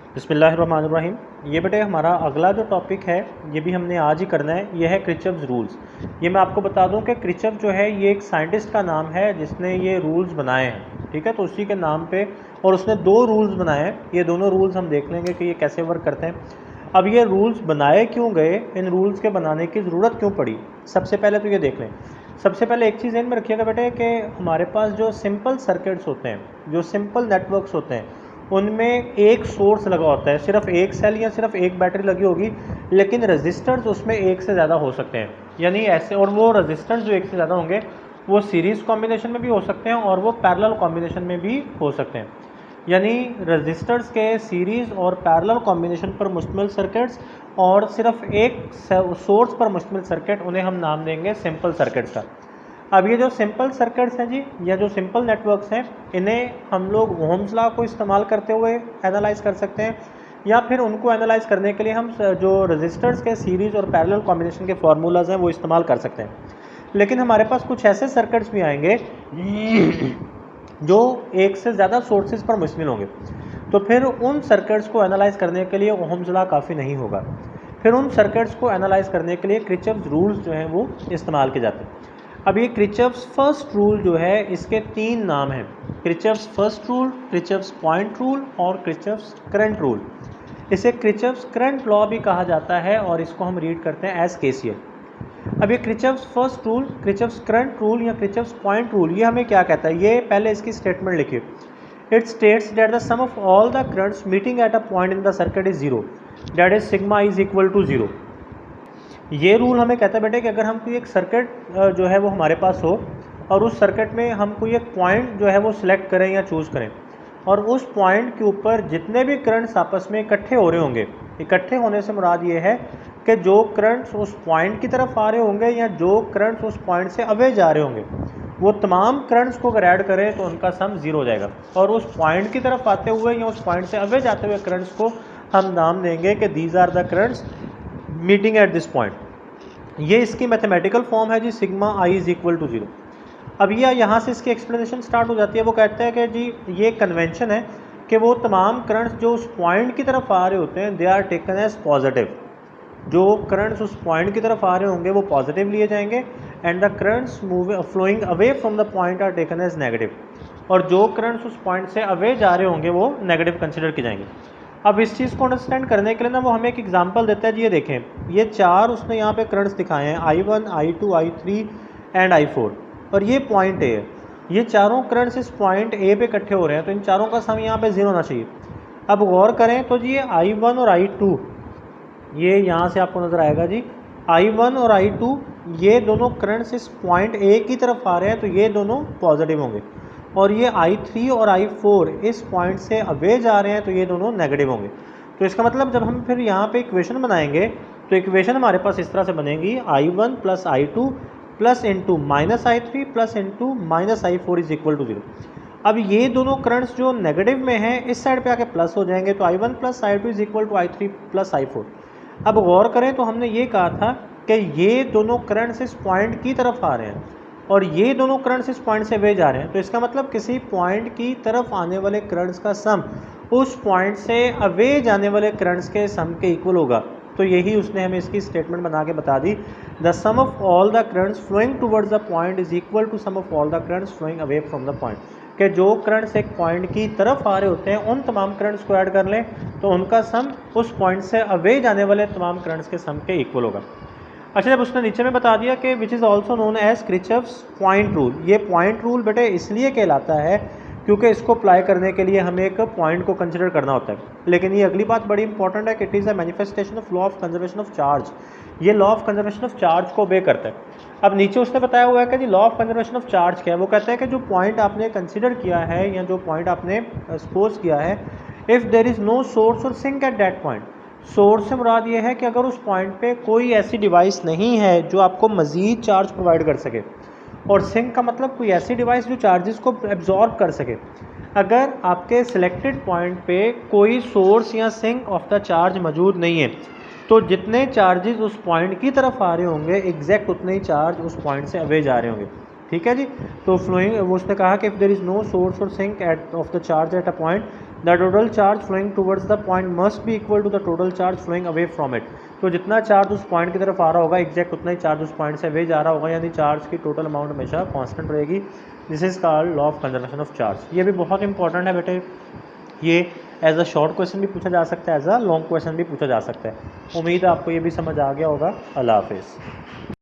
बिस्मिल्लाहिर्रहमानिर्रहीम। ये बेटे हमारा अगला जो टॉपिक है ये भी हमने आज ही करना है, ये है क्रिचप्स रूल्स। ये मैं आपको बता दूं कि क्रिचप जो है ये एक साइंटिस्ट का नाम है जिसने ये रूल्स बनाए हैं, ठीक है। तो उसी के नाम पे और उसने दो रूल्स बनाए हैं। ये दोनों रूल्स हम देख लेंगे कि ये कैसे वर्क करते हैं। अब ये रूल्स बनाए क्यों गए, इन रूल्स के बनाने की ज़रूरत क्यों पड़ी, सबसे पहले तो ये देख लें। सबसे पहले एक चीज़ ध्यान में रखिएगा बेटे कि हमारे पास जो सिंपल सर्किट्स होते हैं, जो सिंपल नेटवर्क्स होते हैं, उनमें एक सोर्स लगा होता है, सिर्फ एक सेल या सिर्फ एक बैटरी लगी होगी, लेकिन रजिस्टर्स उसमें एक से ज़्यादा हो सकते हैं। यानी ऐसे, और वो रजिस्टर्स जो एक से ज़्यादा होंगे वो सीरीज़ कॉम्बिनेशन में भी हो सकते हैं और वो पैरेलल कॉम्बिनेशन में भी हो सकते हैं। यानी रजिस्टर्स के सीरीज़ और पैरेलल कॉम्बिनेशन पर मुश्तमिल सर्किट्स और सिर्फ एक सोर्स पर मुश्तमिल सर्किट, उन्हें हम नाम देंगे सिंपल सर्किट्स का। अब ये जो सिंपल सर्किट्स हैं जी, या जो सिंपल नेटवर्क्स हैं, इन्हें हम लोग ओम्स लॉ को इस्तेमाल करते हुए एनालाइज कर सकते हैं, या फिर उनको एनालाइज करने के लिए हम जो रजिस्टर्स के सीरीज़ और पैरेलल कॉम्बिनेशन के फार्मूलाज हैं वो इस्तेमाल कर सकते हैं। लेकिन हमारे पास कुछ ऐसे सर्किट्स भी आएंगे जो एक से ज़्यादा सोर्सेज पर मुश्तमिल होंगे, तो फिर उन सर्किट्स को एनालाइज करने के लिए ओम्स लॉ काफ़ी नहीं होगा। फिर उन सर्किट्स को एनालाइज करने के लिए क्रिचप्स रूल्स जो हैं वो इस्तेमाल किए जाते हैं। अब ये क्रिचप्स फर्स्ट रूल जो है, इसके तीन नाम हैं: क्रिचप्स फर्स्ट रूल, क्रिचप्स पॉइंट रूल और क्रिचप्स करंट रूल। इसे क्रिचप्स करंट लॉ भी कहा जाता है और इसको हम रीड करते हैं एज केसीएल। अब ये Kirchhoff's first rule, Kirchhoff's current rule या क्रिचप्स पॉइंट रूल, ये हमें क्या कहता है, ये पहले इसकी स्टेटमेंट लिखिए। It states that the sum of all the currents meeting at a point in the circuit is zero, that is sigma is equal to zero. ये रूल हमें कहता है बेटे कि अगर हम कोई एक सर्किट जो है वो हमारे पास हो और उस सर्किट में हम कोई एक पॉइंट जो है वो सिलेक्ट करें या चूज़ करें, और उस पॉइंट के ऊपर जितने भी करंट्स आपस में इकट्ठे हो रहे होंगे, इकट्ठे होने से मुराद ये है कि जो करंट्स उस पॉइंट की तरफ आ रहे होंगे या जो करंट्स उस पॉइंट से अवे जा रहे होंगे, वो तमाम करंट्स को अगर ऐड करें तो उनका सम ज़ीरो हो जाएगा। और उस पॉइंट की तरफ आते हुए या उस पॉइंट से अवे जाते हुए करंट्स को हम नाम देंगे कि these are the currents meeting at this point. ये इसकी मैथमेटिकल फॉर्म है जी, sigma I is equal to zero. अब ये यहाँ से इसकी एक्सप्लेनेशन स्टार्ट हो जाती है। वो कहते हैं कि जी ये कन्वेंशन है कि वो तमाम करंट्स जो उस पॉइंट की तरफ आ रहे होते हैं, they are taken as positive. जो करंट्स उस पॉइंट की तरफ आ रहे होंगे वो पॉजिटिव लिए जाएंगे, and the currents flowing away from the point are taken as negative. और जो करंट्स उस पॉइंट से अवे जा रहे होंगे वो नेगेटिव कंसिडर किए जाएंगे। अब इस चीज़ को अंडरस्टैंड करने के लिए ना वो हमें एक एग्जांपल देता है जी। ये देखें, ये चार उसने यहाँ पे करंट्स दिखाए हैं, I1, I2, I3 and I4, और ये पॉइंट ए है। ये चारों करंट्स इस पॉइंट ए पे इकट्ठे हो रहे हैं, तो इन चारों का सम यहाँ पे जीरो होना चाहिए। अब गौर करें तो जी ये I1 और I2, ये यहाँ से आपको नज़र आएगा जी, I1 और I2 ये दोनों करंट्स इस पॉइंट ए की तरफ आ रहे हैं, तो ये दोनों पॉजिटिव होंगे। और ये I3 और I4 इस पॉइंट से अवे जा रहे हैं, तो ये दोनों नेगेटिव होंगे। तो इसका मतलब जब हम फिर यहाँ पे इक्वेशन बनाएंगे तो इक्वेशन हमारे पास इस तरह से बनेगी: I1 plus I2 plus into minus I3 plus into minus I4 is equal to zero. अब ये दोनों करंट्स जो नेगेटिव में हैं इस साइड पे आके प्लस हो जाएंगे, तो I1 plus I2 is equal to I3 plus I4। अब गौर करें तो हमने ये कहा था कि ये दोनों करंट्स इस पॉइंट की तरफ आ रहे हैं और ये दोनों करंट्स इस पॉइंट से वे जा रहे हैं, तो इसका मतलब किसी पॉइंट की तरफ आने वाले करंट्स का सम उस पॉइंट से अवे जाने वाले करंट्स के सम के इक्वल होगा। तो यही उसने हमें इसकी स्टेटमेंट बना के बता दी: the sum of all the currents flowing towards the point is equal to sum of all the currents flowing away from the point. कि जो करंट्स एक पॉइंट की तरफ आ रहे होते हैं उन तमाम करंट्स को ऐड कर लें तो उनका सम उस पॉइंट से अवे जाने वाले तमाम करंट्स के सम के इक्वल होगा। अच्छा, जब उसने नीचे में बता दिया कि which is also known as Kirchhoff's point rule. ये पॉइंट रूल बेटे इसलिए कहलाता है क्योंकि इसको अप्लाई करने के लिए हमें एक पॉइंट को कंसिडर करना होता है। लेकिन ये अगली बात बड़ी इंपॉर्टेंट है कि it is a manifestation of law of conservation of charge. ये law of conservation of charge को ओबे करता है। अब नीचे उसने बताया हुआ है कि जी law of conservation of charge क्या है। वो कहता है कि जो पॉइंट आपने कंसिडर किया है या जो पॉइंट आपने सपोज किया है, if there is no source और sink at that point. Source से मुराद ये है कि अगर उस पॉइंट पे कोई ऐसी डिवाइस नहीं है जो आपको मज़ीद चार्ज प्रोवाइड कर सके, और सिंक का मतलब कोई ऐसी डिवाइस जो चार्जेस को एब्जॉर्ब कर सके। अगर आपके सिलेक्टेड पॉइंट पे कोई सोर्स या सिंक ऑफ द चार्ज मौजूद नहीं है, तो जितने चार्जेस उस पॉइंट की तरफ आ रहे होंगे एग्जैक्ट उतने ही चार्ज उस पॉइंट से अवे जा रहे होंगे। ठीक है जी। तो फ्लोइंग, उसने कहा कि if there is no source और sink at of the charge at a point, the total charge flowing towards the point must be equal to the total charge flowing away from it. तो जितना charge उस point की तरफ आ रहा होगा exact उतना ही charge उस पॉइंट से अवे जा रहा होगा, यानी चार्ज की टोटल अमाउंट हमेशा कांस्टेंट रहेगी। This is called law of conservation of charge. ये भी बहुत इंपॉर्टेंट है बेटे, ये एज अ शॉर्ट क्वेश्चन भी पूछा जा सकता है, एज अ लॉन्ग क्वेश्चन भी पूछा जा सकता है। उम्मीद है आपको ये भी समझ आ गया होगा। अल्लाह हाफिज़।